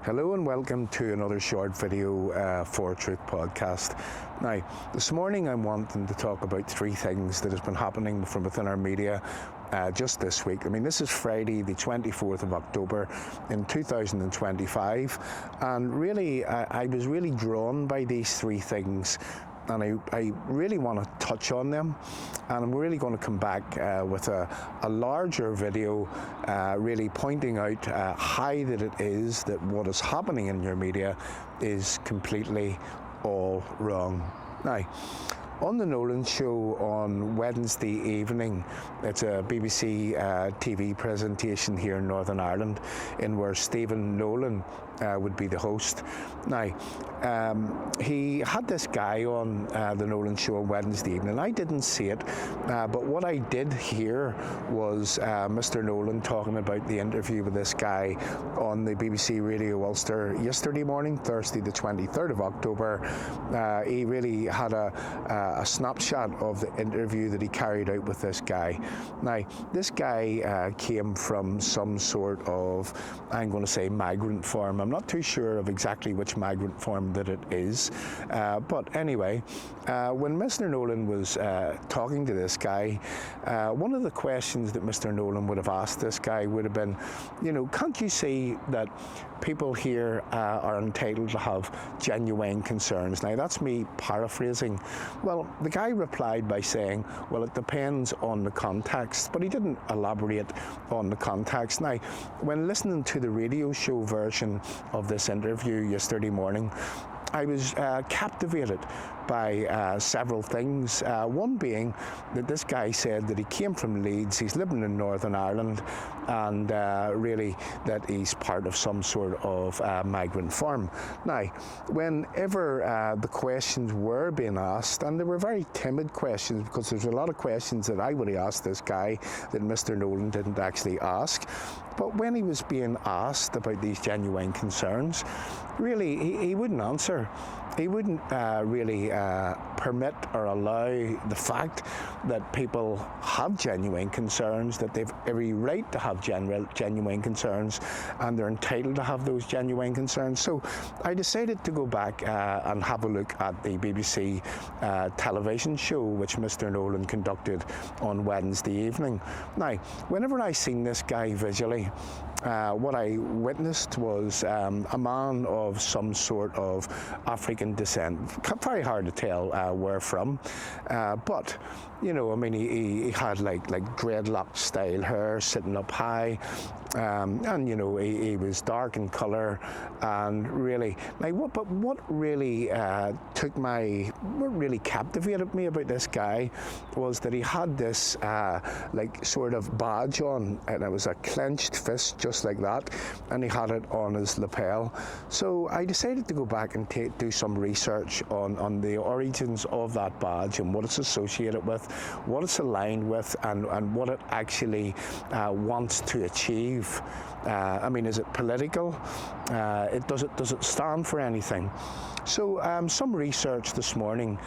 Hello and welcome to another short video for Truth Podcast. Now, this morning I'm wanting to talk about three things that has been happening from within our media just this week. I mean, this is Friday, the 24th of October in 2025, and really, I was really drawn by these three things. And I really want to touch on them, and I'm really going to come back with a larger video really pointing out how that it is that what is happening in your media is completely all wrong. Now, on the Nolan Show on Wednesday evening, it's a BBC TV presentation here in Northern Ireland, in where Stephen Nolan would be the host. Now, he had this guy on the Nolan Show on Wednesday evening. I didn't see it, but what I did hear was Mr. Nolan talking about the interview with this guy on the BBC Radio Ulster yesterday morning, Thursday the 23rd of October. He really had a snapshot of the interview that he carried out with this guy. Now, this guy came from some sort of, I'm going to say, migrant farm. I'm not too sure of exactly which migrant farm that it is, but anyway, when Mr. Nolan was talking to this guy, one of the questions that Mr. Nolan would have asked this guy would have been, you know, can't you see that people here are entitled to have genuine concerns? Now, that's me paraphrasing. Well, the guy replied by saying, well, it depends on the context, but he didn't elaborate on the context. Now, when listening to the radio show version of this interview yesterday morning, I was captivated by several things. One being that this guy said that he came from Leeds, he's living in Northern Ireland, and really that he's part of some sort of migrant farm. Now, whenever the questions were being asked, and they were very timid questions, because there's a lot of questions that I would have asked this guy that Mr. Nolan didn't actually ask, but when he was being asked about these genuine concerns, really he wouldn't answer. He wouldn't really permit or allow the fact that people have genuine concerns, that they've every right to have genuine concerns, and they're entitled to have those genuine concerns. So I decided to go back and have a look at the BBC television show which Mr. Nolan conducted on Wednesday evening. Now, whenever I seen this guy visually, what I witnessed was a man of some sort of African descent. Very hard to tell where from, but you know, I mean, he had like dreadlock style hair sitting up high, and you know, he was dark in colour, and really, like, what really what really captivated me about this guy was that he had this like sort of badge on, and it was a clenched fist just like that, and he had it on his lapel. So I decided to go back and do some research on the origins of that badge and what it's associated with, what it's aligned with, and what it actually wants to achieve. I mean, is it political? Does it stand for anything? So some research this morning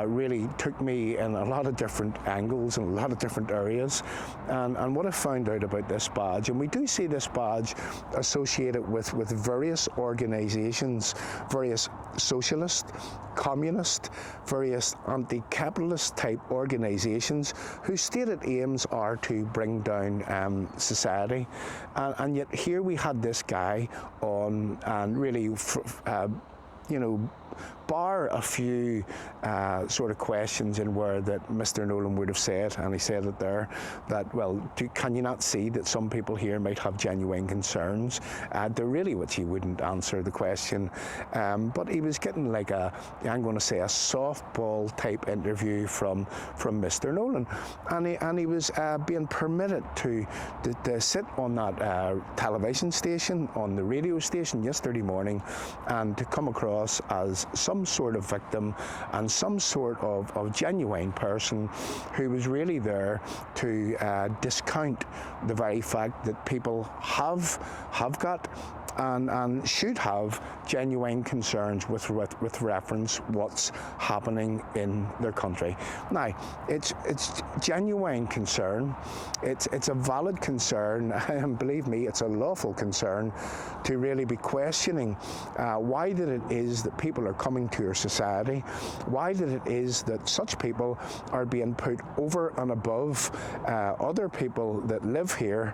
really took me in a lot of different angles and a lot of different areas, and what I found out about this badge, and we do see this badge associated with various organisations, various socialist, communist, various anti-capitalist type organisations whose stated aims are to bring down society, and yet here we had this guy on, and really you know, bar a few sort of questions in where that Mr. Nolan would have said, and he said it there, that, well, can you not see that some people here might have genuine concerns? They're really which he wouldn't answer the question, but he was getting like I'm going to say, a softball type interview from Mr. Nolan, and he was being permitted to sit on that television station, on the radio station yesterday morning, and to come across as some sort of victim and some sort of genuine person who was really there to discount the very fact that people have got and should have genuine concerns with reference what's happening in their country. Now, it's genuine concern. It's a valid concern, and believe me, it's a lawful concern to really be questioning why that it is that people are coming to your society, why that it is that such people are being put over and above other people that live here,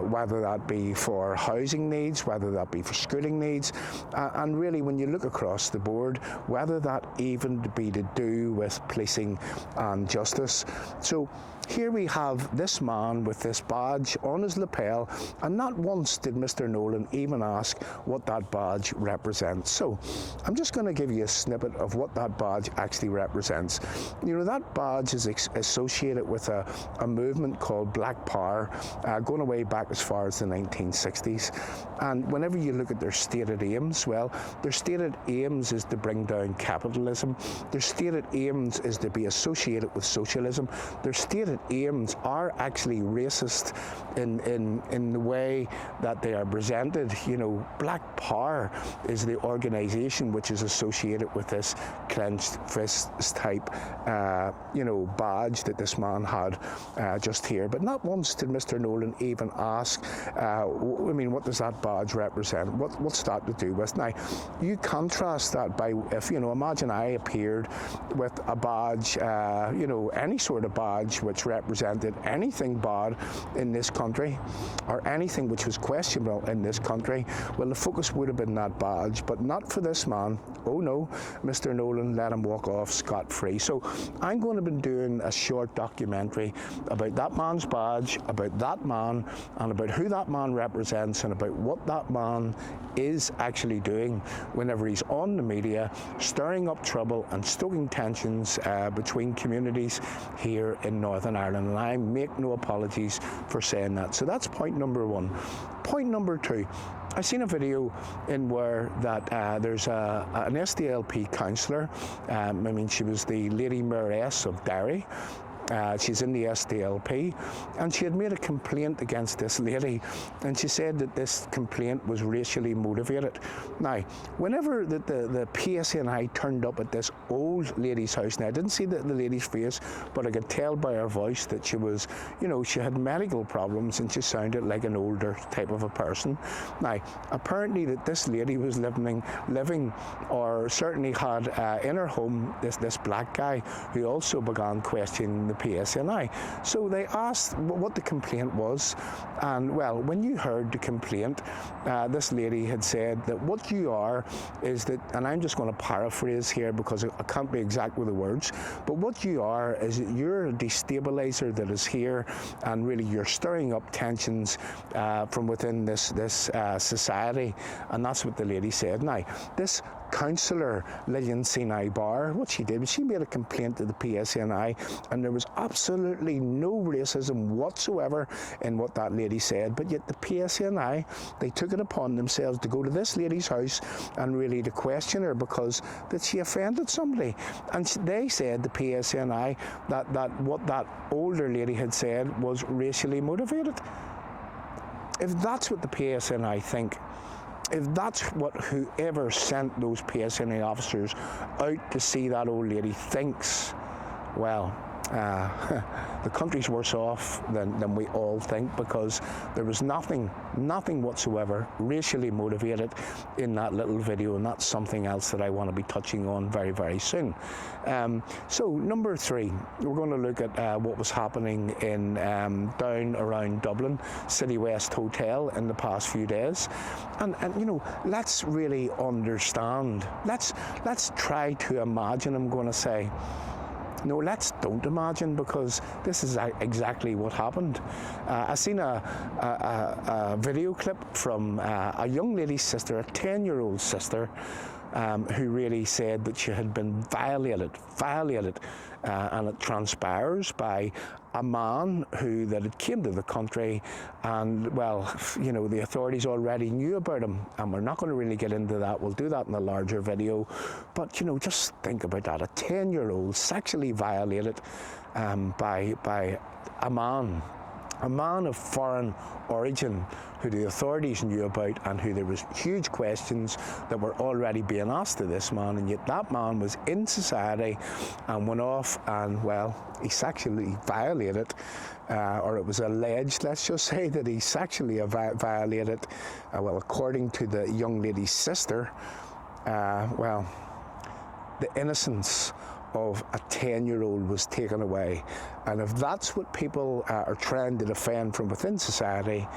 whether that be for housing needs, whether that be for schooling needs, and really when you look across the board, whether that even be to do with policing and justice. So here we have this man with this badge on his lapel, and not once did Mr. Nolan even ask what that badge represents. So I'm just going to give you a snippet of what that badge actually represents. You know, that badge is associated with a movement called Black Power, going away back as far as the 1960s. And whenever you look at their stated aims, well, their stated aims is to bring down capitalism. Their stated aims is to be associated with socialism. Their stated aims are actually racist in the way that they are presented. You know, Black Power is the organisation which is associated with this clenched fist type, badge that this man had just here. But not once did Mr. Nolan even ask, what does that badge represent? What's that to do with? Now, you contrast that by, imagine I appeared with a badge, any sort of badge which represented anything bad in this country or anything which was questionable in this country. Well, the focus would have been that badge, but not for this man. Oh no, Mr. Nolan let him walk off scot-free. So I'm going to be doing a short documentary about that man's badge, about that man, and about who that man represents, and about what that man is actually doing whenever he's on the media, stirring up trouble and stoking tensions between communities here in Northern Ireland. And I make no apologies for saying that. So that's point number one. Point number two, I seen a video in where that there's an SDLP councillor. She was the Lady Mayoress of Derry. She's in the SDLP, and she had made a complaint against this lady, and she said that this complaint was racially motivated. Now, whenever the PSNI turned up at this old lady's house, now I didn't see the lady's face, but I could tell by her voice that she was, she had medical problems and she sounded like an older type of a person. Now, apparently that this lady was living or certainly had in her home this black guy who also began questioning the PSNI. So they asked what the complaint was, and well, when you heard the complaint, this lady had said that what you are is that, and I'm just going to paraphrase here because I can't be exact with the words, but what you are is that you're a destabilizer that is here, and really you're stirring up tensions from within this society, and that's what the lady said. Now, this councillor Lillian Sinai Barr, what she did was she made a complaint to the PSNI, and there was absolutely no racism whatsoever in what that lady said, but yet the PSNI, they took it upon themselves to go to this lady's house and really to question her because that she offended somebody. And they said, the PSNI, that what that older lady had said was racially motivated. If that's what the PSNI think, if that's what whoever sent those PSNI officers out to see that old lady thinks, well, the country's worse off than we all think, because there was nothing whatsoever racially motivated in that little video, and that's something else that I want to be touching on very, very soon. So number three, we're going to look at what was happening in down around Dublin, City West Hotel in the past few days, and let's really understand. Let's try to imagine. I'm going to say. No, don't imagine, because this is exactly what happened. I seen a video clip from a young lady's sister, a 10-year-old sister, who really said that she had been violated, and it transpires by a man that had came to the country, and well, the authorities already knew about him, and we're not going to really get into that. We'll do that in a larger video, but just think about that, a 10-year-old sexually violated by a man. a man of foreign origin who the authorities knew about and who there was huge questions that were already being asked of this man, and yet that man was in society and went off and, well, he sexually violated, or it was alleged, let's just say, that he sexually violated, well, according to the young lady's sister, well, the innocence of a 10-year-old was taken away. And if that's what people are trying to defend from within society,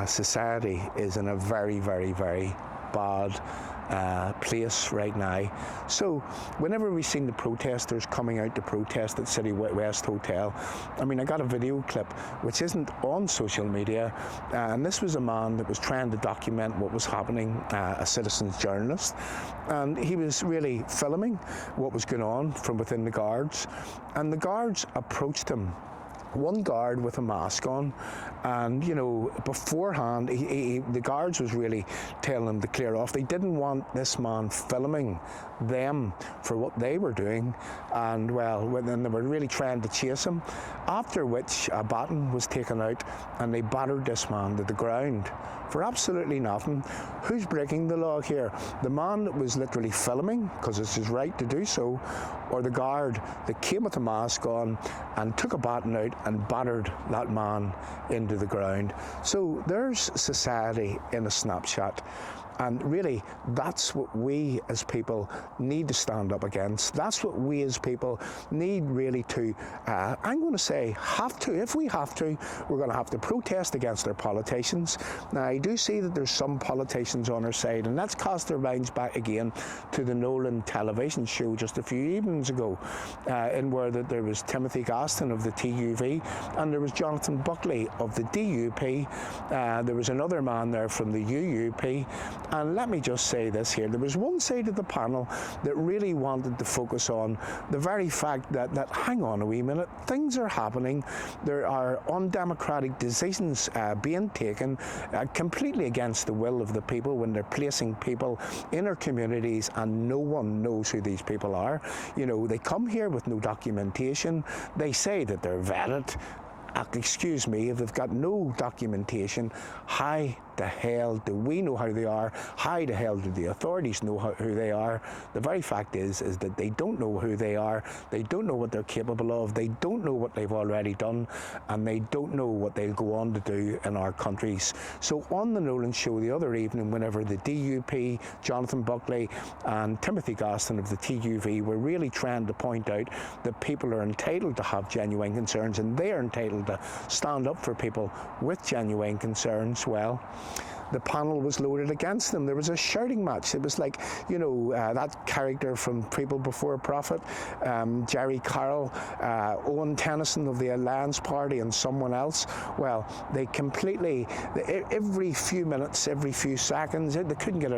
society is in a very, very, very bad place right now. So whenever we've seen the protesters coming out to protest at City West Hotel, I mean, I got a video clip which isn't on social media, and this was a man that was trying to document what was happening, a citizen's journalist, and he was really filming what was going on from within the guards, and the guards approached him. One guard with a mask on, and you know, beforehand the guards was really telling him to clear off. They didn't want this man filming them for what they were doing, and well, then they were really trying to chase him, after which a baton was taken out and they battered this man to the ground for absolutely nothing. Who's breaking the law here? The man that was literally filming, because it's his right to do so, or the guard that came with a mask on and took a baton out and battered that man into the ground? So there's society in a snapshot. And really, that's what we as people need to stand up against. That's what we as people need really to, I'm going to say, have to. If we have to, we're going to have to protest against our politicians. Now, I do see that there's some politicians on our side, and let's cast our minds back again to the Nolan television show just a few evenings ago, in where there was Timothy Gaston of the TUV, and there was Jonathan Buckley of the DUP. There was another man there from the UUP. And let me just say this here, there was one side of the panel that really wanted to focus on the very fact that hang on a wee minute, things are happening, there are undemocratic decisions being taken completely against the will of the people when they're placing people in our communities and no one knows who these people are. You know, they come here with no documentation, they say that they're vetted. Excuse me, if they've got no documentation, how the hell do we know how they are? How the hell do the authorities know who they are? The very fact is that they don't know who they are, they don't know what they're capable of, they don't know what they've already done, and they don't know what they'll go on to do in our countries. So on the Nolan show the other evening, whenever the DUP, Jonathan Buckley and Timothy Gaston of the TUV were really trying to point out that people are entitled to have genuine concerns and they are entitled to stand up for people with genuine concerns, well, the panel was loaded against them. There was a shouting match. It was like, you know, that character from People Before Profit, Jerry Carroll, Owen Tennyson of the Alliance Party and someone else. Well, they completely, every few minutes, every few seconds, they couldn't get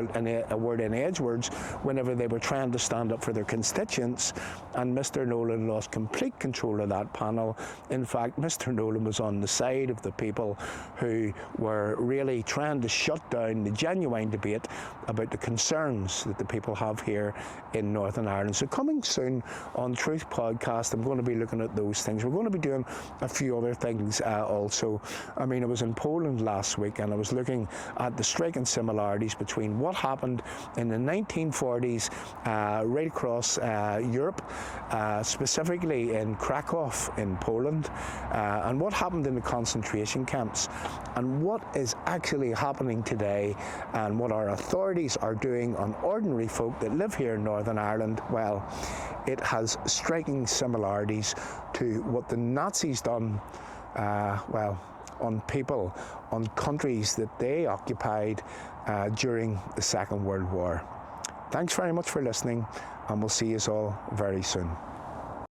a word in edgewords whenever they were trying to stand up for their constituents, and Mr. Nolan lost complete control of that panel. In fact, Mr. Nolan was on the side of the people who were really trying to shut down the genuine debate about the concerns that the people have here in Northern Ireland. So coming soon on Truth Podcast, I'm going to be looking at those things. We're going to be doing a few other things also. I mean, I was in Poland last week and I was looking at the striking similarities between what happened in the 1940s right across Europe, specifically in Krakow in Poland, and what happened in the concentration camps, and what is actually happening today, and what our authorities are doing on ordinary folk that live here in Northern Ireland. Well, it has striking similarities to what the Nazis done, well, on people, on countries that they occupied during the Second World War. Thanks very much for listening, and we'll see you all very soon.